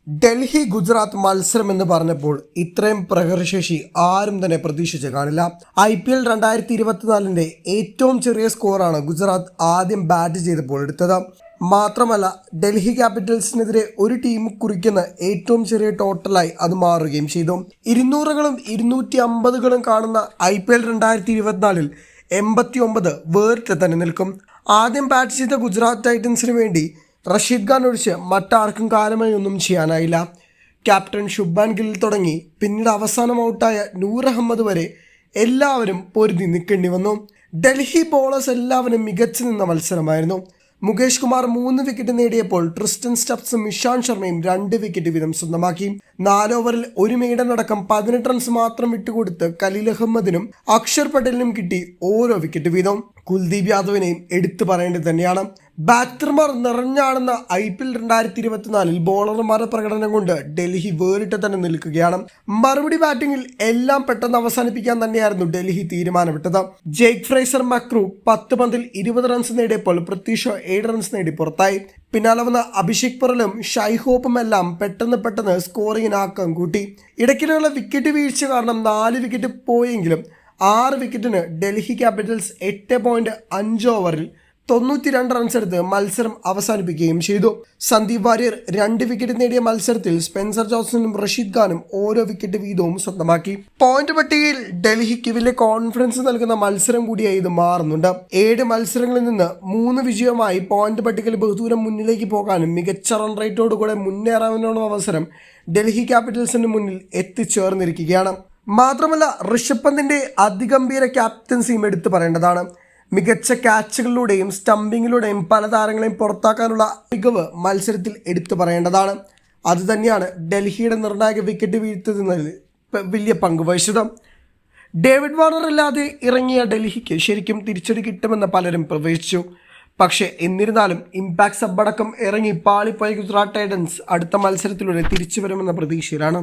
ഡൽഹി ഗുജറാത്ത് മത്സരം എന്ന് പറഞ്ഞപ്പോൾ ഇത്രയും പ്രഹരശേഷി ആരും തന്നെ പ്രതീക്ഷിച്ച് കാണില്ല. IPL 2024 ഏറ്റവും ചെറിയ സ്കോറാണ് ഗുജറാത്ത് ആദ്യം ബാറ്റ് ചെയ്തപ്പോൾ എടുത്തത്. മാത്രമല്ല, ഡൽഹി ക്യാപിറ്റൽസിനെതിരെ ഒരു ടീം കുറിക്കുന്ന ഏറ്റവും ചെറിയ ടോട്ടലായി അത് മാറുകയും ചെയ്തു. 200കളും 250കളും കാണുന്ന IPL 2024 89 വേറിട്ട് തന്നെ നിൽക്കും. ആദ്യം ബാറ്റ് ചെയ്ത ഗുജറാത്ത് ടൈറ്റൻസിന് വേണ്ടി റഷീദ് ഖാൻ ഒഴിച്ച് മറ്റാർക്കും കാര്യമായി ഒന്നും ചെയ്യാനായില്ല. ക്യാപ്റ്റൻ ശുഭ്മാൻ ഗിൽ തുടങ്ങി പിന്നീട് അവസാനം ഔട്ടായ നൂർ അഹമ്മദ് വരെ എല്ലാവരും പൊരുതി നിൽക്കേണ്ടി വന്നു. ഡൽഹി ബോളേഴ്സ് എല്ലാവരും മികച്ചു നിന്ന മത്സരമായിരുന്നു. മുകേഷ് കുമാർ 3 വിക്കറ്റ് നേടിയപ്പോൾ ട്രിസ്റ്റൻ സ്റ്റബ്സും ഇഷാന്ത് ശർമ്മയും 2 വിക്കറ്റ് വീതം സ്വന്തമാക്കി. 4 ഓവറിൽ 1 മെയ്ഡൻ അടക്കം 18 റൺസ് മാത്രം വിട്ടുകൊടുത്ത് ഖലീൽ അഹമ്മദിനും അക്ഷർ പട്ടേലിനും കിട്ടി ഓരോ വിക്കറ്റ് വീതം. കുൽദീപ് യാദവിനെയും എടുത്തു പറയേണ്ടത് തന്നെയാണ്. ബാറ്റർമാർ നിറഞ്ഞാടുന്ന IPL 2024 ബോളർമാരുടെ പ്രകടനം കൊണ്ട് ഡൽഹി വേറിട്ട് തന്നെ നിൽക്കുകയാണ്. മറുപടി ബാറ്റിംഗിൽ എല്ലാം പെട്ടെന്ന് അവസാനിപ്പിക്കാൻ തന്നെയായിരുന്നു ഡൽഹി തീരുമാനമെടുത്തത്. ജേക്ക് ഫ്രേസർ മക്രൂ 10 പന്തിൽ 20 റൺസ് നേടിയപ്പോൾ പൃഥ്വി ഷാ 7 റൺസ് നേടി പുറത്തായി. പിന്നാലെ വന്ന അഭിഷേക് പുറലും ഷൈ ഹോപ്പും എല്ലാം പെട്ടെന്ന് സ്കോറിങ്ങിന് ആക്കം കൂട്ടി. ഇടയ്ക്കിടെയുള്ള വിക്കറ്റ് വീഴ്ച കാരണം 4 വിക്കറ്റ് പോയെങ്കിലും 6 വിക്കറ്റിന് ഡൽഹി ക്യാപിറ്റൽസ് 8.5 ഓവറിൽ 92 റൺസ് എടുത്ത് മത്സരം അവസാനിപ്പിക്കുകയും ചെയ്തു. സന്ദീപ് വാര്യർ 2 വിക്കറ്റ് നേടിയ മത്സരത്തിൽ സ്പെൻസർ ജോൺസണും റഷീദ് ഖാനും ഓരോ വിക്കറ്റ് വീതവും സ്വന്തമാക്കി. പോയിന്റ് പട്ടികയിൽ ഡൽഹിക്ക് വലിയ കോൺഫിഡൻസ് നൽകുന്ന മത്സരം കൂടിയായി ഇത് മാറുന്നുണ്ട്. 7 മത്സരങ്ങളിൽ നിന്ന് 3 വിജയമായി പോയിന്റ് പട്ടികയിൽ ബഹുദൂരം മുന്നിലേക്ക് പോകാനും മികച്ച റൺ റേറ്റോടുകൂടെ മുന്നേറാനുള്ള അവസരം ഡൽഹി ക്യാപിറ്റൽസിന് മുന്നിൽ എത്തിച്ചേർന്നിരിക്കുകയാണ്. മാത്രമല്ല, ഋഷഭ് പന്തിന്റെ അതിഗംഭീര ക്യാപ്റ്റൻസിയും എടുത്തു പറയേണ്ടതാണ്. മികച്ച ക്യാച്ചുകളിലൂടെയും സ്റ്റംപിങ്ങിലൂടെയും പല താരങ്ങളെയും പുറത്താക്കാനുള്ള മികവ് മത്സരത്തിൽ എടുത്തു പറയേണ്ടതാണ്. അതുതന്നെയാണ് ഡൽഹിയുടെ നിർണായക വിക്കറ്റ് വീഴ്ത്തുന്നതിൽ വലിയ പങ്ക് വഹിച്ചത്. ഡേവിഡ് വാർണർ ഇല്ലാതെ ഇറങ്ങിയ ഡൽഹിക്ക് ശരിക്കും തിരിച്ചടി കിട്ടുമെന്ന് പലരും പ്രവചിച്ചു. പക്ഷേ എന്നിരുന്നാലും ഇമ്പാക്ട് സബ് അടക്കം ഇറങ്ങി പാളിപ്പോയ ഗുജറാത്ത് ടൈറ്റൻസ് അടുത്ത മത്സരത്തിലൂടെ തിരിച്ചു വരുമെന്ന പ്രതീക്ഷയിലാണ്.